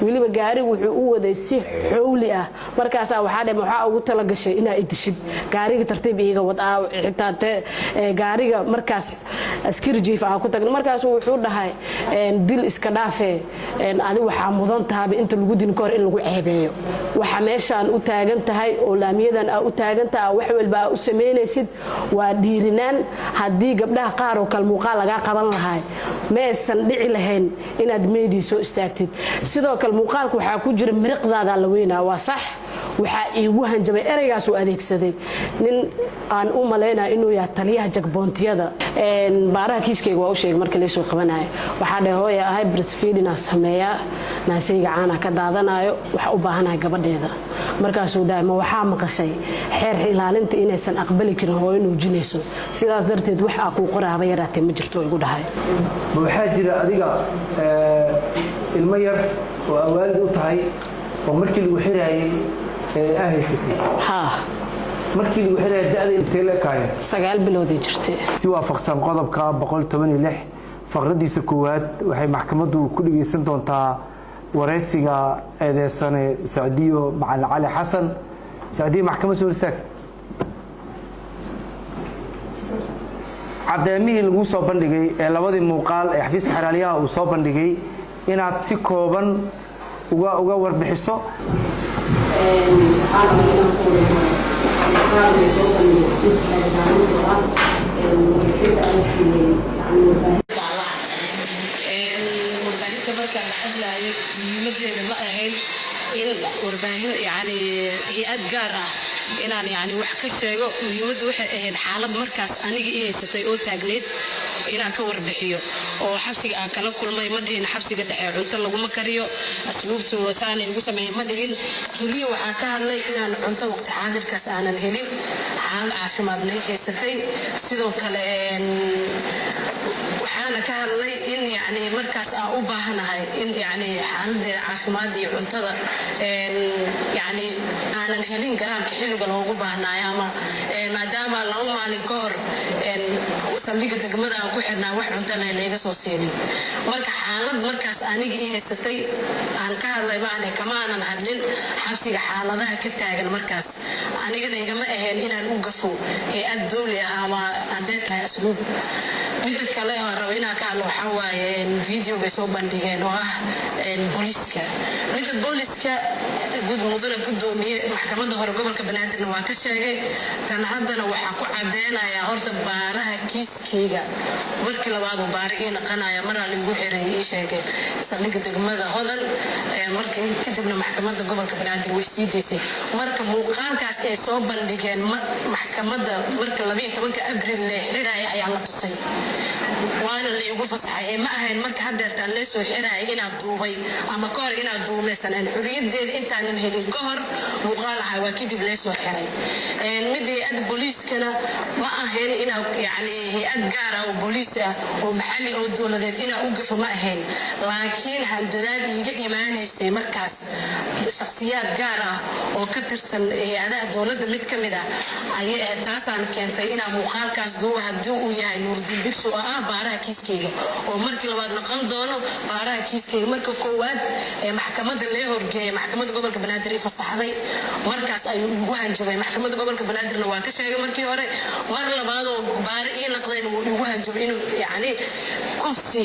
weliba gaarigu wuxuu u waday si xowli ah markaas waxaa ugu tala gashay inaa idishid gaariga tartiib iiga wad xitaa gaariga markaas askari jiif ah ku tagna markaas wuxuu dhahay dil iska dhaafee adi waxaa mudan tahay inta lagu din kor in lagu ceebeeyo waxa meeshaan u taagan tahay oo laamiyadan u taagan tahay wax walba u sameynaysid waa dhiirinaan hadii gabdhaha qaar oo kal muuqaal laga qaban lahaay meesan dhici lahayn inaad meedii soo istaagtid sidoo kale muuqaalku waxa ku jira miriqdaada la weynaa waa sax waxa iigu hanjabay ereygaas uu adeegsaday nin aan u maleynaa inuu yahay taliyaha jagboontiyada baaraha kiiskeyga waa u sheegay markii la soo qabanayo waxa dhahay hooyo ahay breastfeeding sameeyaa naasayga caana ka daadanayo waxa u baahanahay gabadheeda markaas uu dhahay ma waxa maqashay xeer ilaalinta inaysan aqbali karin hooyo nuujinayso sidaas darteed waxa ku qoraaba yaraatay ma jirto igu dhahay waxa jira adiga ilmo yar oo awaalid u tahay oo markii lagu xiraayay ahaysatay markii lagu xiraayay da'da intee la kaayay 9 bilood ay jirtay si waafaqsan qodobka 116 faqradiisa koowaad waxay maxkamaddu ku dhigeysan doontaa wareysiga eedeysane Saadiyo Macalin Cali Xasan Saadiyo maxkamadda soo istaag cadeemihii lagu soo bandhigay ee labadii muuqaal ee xafiiska xaraaliyaha uu soo bandhigay inaad si kooban uga warbixiso warbaahin yani hay'ad gaar ah inaan yani wax ka sheego muhiimadu waxay ahayd xaalad markaas aniga ii haysatay oo taagneed inaan ka warbixiyo oo xabsiga aan kala kulmay ma dhihin xabsiga dhexe cunto laguma kariyo asluubtu wasaan ugu sameeyay ma dhihin kaliya waxa ka hadlay inaan cunto waqti xaadirkaas aanan helin xaalad caafimaad leh haysatay sidoo kale waxaana ka hadlay in yani markaas aan u baahanahay in yani xaaladda caafimaad iyo cuntada yani aanan helin garaamka xilliga loogu baahnaay ama maadaama laba maalin ka hor saldhigga degmada aan ku xirnaa wax cunto leega soo siinin marka xaalad markaas aniga ii haysatay aan ka hadlay baana kama aanan hadlin xabsiga xaaladaha ka taagan markaas anigana igama ahayn inaan u gafo hay'ad dawli ah ama haddii tahay asluub mid kale oo rabo inaan ka hadlo waxa waaye videoga soo bandhigeen oo ah booliska mudane gudoomiye maxkamadda hore gobolka Banaadir waa ka sheegay tan haddana waxa ku cadeynaya horta baaraha kiiskeyga markii labaad oo baariga naqanaya mar aan ugu xiray ii sheegay saldhigga degmada Hodan markii kadibna maxkamadda gobolka Banaadir way sii deysay marka muuqaalkaas ay soo bandhigeen maxkamadda marka 12 Abriil la xiray ayaa la tusay waana la igu fasaxay ma ahayn marka hadeertaan la soo xiray inaad duubay ama ka hor inaad duumaysan xuriyadeed intaan helin ka hor muuqaalaha waa kadib la soo xiray midii ad booliiskana ma ahayn inaad yani hay'ad gaar ah oo booliis ah oo maxalli oo dawladeed inaad u gafo ma ahayn laakiin handadaad iga iimaanaysay markaas shakhsiyaad gaar ah oo ka tirsan hay'adaha dawladda mid kamid ah ayay taasaan keentay inaad muuqaalkaas duuba hadii uu yahay Nuurdiin Bigsho ah baaraha kiiskeyga oo markii labaad noqon doono baaraha kiiskeyga marka koowaad ee maxkamadda la horgeeyay maxkamadda gobolka Banaadir ay fasaxday markaas ayuu ugu hanjabay maxkamadda gobolka Banaadir waa ka sheegay markii hore mar labaad oo baari ii naqdeen uu ugu hanjabay inuu yani kufsi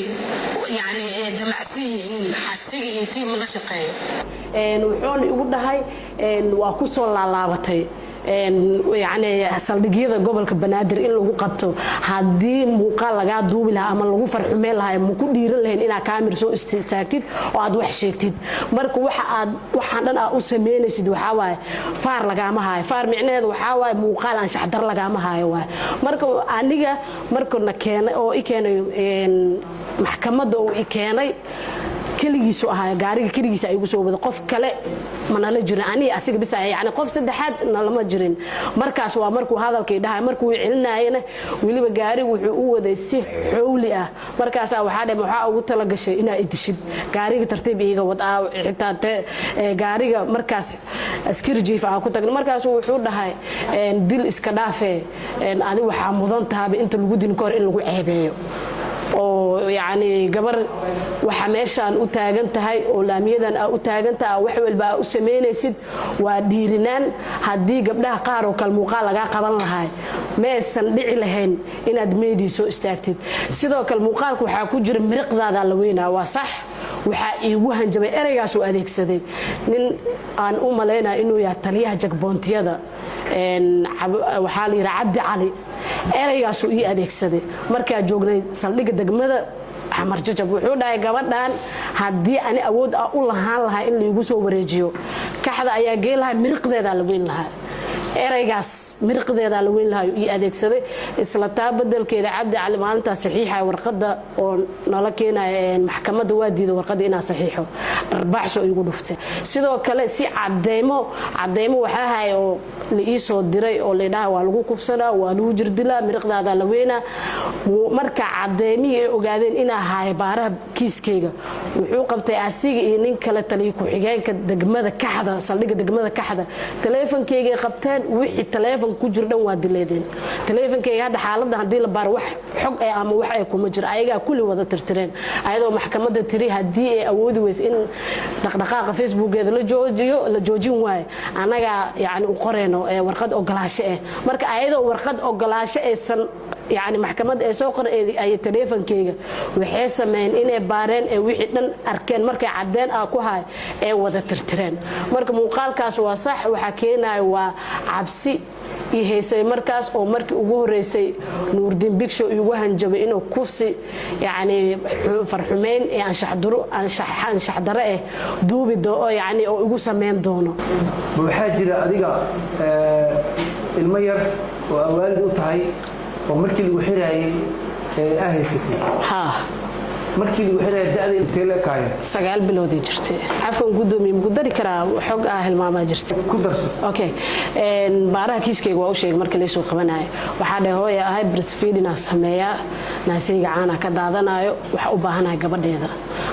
yani damacsiyihiin asiga intii ma la shaqeeyo wuxuu ugu dhahay waa ku soo laalaabatay يعني saldhigyada gobolka Banaadir in lagu qabto hadii muuqaal laga duubi lahaa ama lagu farxumeen lahaa ma ku dhiiran lahayn ina kaamir soo istaagtid oo aad wax sheegtid marka waxaan dhan u sameynaysid waxa waaye faar lagama haayo faar micnaheedu waxa waaye muuqaal aan shaxdar lagama haayo waay marka aniga markana keenay oo i keenay maxkamadda oo i keenay kaligiisu ahaa gaariga kaligiisa ay ugu soo wada qof kale manala jirin ani asiga bis yani qof saddexaad nalama jirin markaas waa markuu hadalkii dhahay markuu celinayna waliba gaariga wuxuu u waday si xowli ah markaas waxa ugu tala gashay inaa idishid gaariga tartiib iiga wad xitaa gaariga markaas askari jiif ah ku tagna markaas wuxuu dhahay dil iska dhaafee adi waxa mudan tahay inta lagu din kor in lagu ceebeeyo oo yani gabar waxa meeshaan u taagan tahay oo laamiyadan u taagan tahay wax walba u sameynaysid waa dhiirinaan haddii gabdhaha qaar oo kale muuqaal laga qaban lahaa meesan dhici lahayn inaad meedii soo istaagtid sidoo kale muuqaalku waxa ku jira miriqdaada la weynaa waa sax waxa iigu hanjabay ereygaas oo adeegsaday nin aan u maleynaa inuu yahay taliyaha jagboontiyada waxaa la yiraahdaa Cabdi Cali ereygaas oo ii adeegsaday markaa joognay saldhigga degmada Xamar Jajab wuxuu dhahay gabadhan haddii ani awood u lahaan lahaa in liigu soo wareejiyo kaxda ayaa geel lahaa miriqdeeda la weyn lahaa ereygaas miriqdeeda la weyn lahaa ii adeegsaday isla taa bedelkeeda Cabdi Cali maalinta saxiixa warqada oo nala keenay maxkamadda waa diiday warqada inaa saxiixo arbaaxso igu dhuftay sidoo kale si cadeemo waxa ahay oo la ii soo diray oo leedahay waa lagu kufsanaa waa lagu jirdilaa miriqdaada la weynaa marka cadeemii ay ogaadeen inaa haay baaraha kiiskeyga wuxuu qabtay asiga iyo nin kale taliye ku xigeenka degmada Kaxda saldhigga degmada Kaxda teleefankeyga qabteen wixii teleefan ku jir dhan waa dileedeen teleefankeyga hadda xaaladda hadii la baar wax xog ay ama wax ay kuma jir ayaga kulli wada tirtireen ayadoo maxkamadda tiri hadii ay awoodi weys in dhaqdhaqaaqa facebookeeda la joojin waay anaga yani u qoreeno warqad ogolaasho marka ayadoo warqad ogolaasho aysan يعني محكمة سوقر أي تليفون كيجا وحاسة من إنه بارين وحيد دن أركان مركي عدين أكو هاي وذا ترترين مرك مقال كاس وصح وحكينا وعبسي يهيسي مركز أو مركي وجوه رئيسي نور الدين بيكشو يوهن جب إنه كوفسي يعني فرحمين يعني شحدرة دوبي دو يعني أو يجو سمين دونه. بحاجة أديك المير وأولاد وطعي ومركي الوحيرة أهلستي. ها. مركي الوحيرة دادي تلاقي. سجال بلودي جرتي. عفوا قدومي مقدري كرا حق أهل ماما جرتي. كدرس. أوكي. بارها كيس كي جواو شيء مركي ليش وقبناي. وحده هو هاي برسفيد ناس همية ناسي عنا كدادنا وحقوبهنا قبل هذا.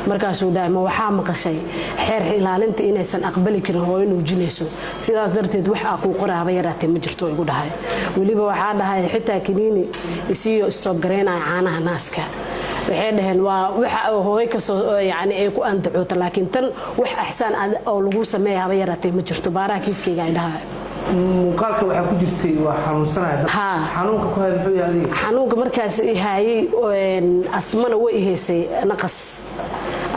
markaasuu dhaay ma waxa maqashay xeer ilaalinta inaysan aqbali karin hooyo jinayso sidaas darteed waxa ku qoraaba yaraatay ma jirto igu dhahay waliba waxa dhahay xitaa kiniini isiyo stop gareynay caanaha naaska waxay dhaheen waa waxa hooyo ka soo yani ay ku antacoota laakiin tan wax ahsan oo lagu sameeyay yaraatay ma jirto baaraha kiiskayga ay dhahay muuqaalka waxa ku jirtay waa xanuunsanahay xanuunka ku hay muxuu yahay xanuunka markaas ihayay asmana way iheysay naqas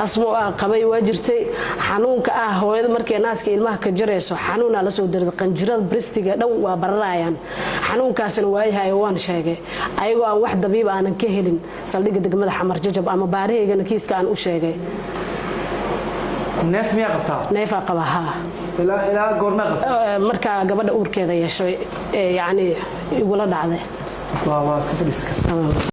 asmo qabay waa jirtay xanuunka hooyada markay naaska ilmaha ka jirayso xanuuna la soo diray qanjirada bristiga dhan waa bararayaan xanuunkaasna waa ihayay waan sheegay ayagoo aan wax dabiib aanan ka helin saldhigga degmada Xamar Jajab ama baarahayga kiiska aan u sheegay neef miyaa qabtaa neef qabaha ilaa goorma qabtaa marka gabadha uurkeeda yeeshay yani igula dhacday waa iska fadhiis kartaa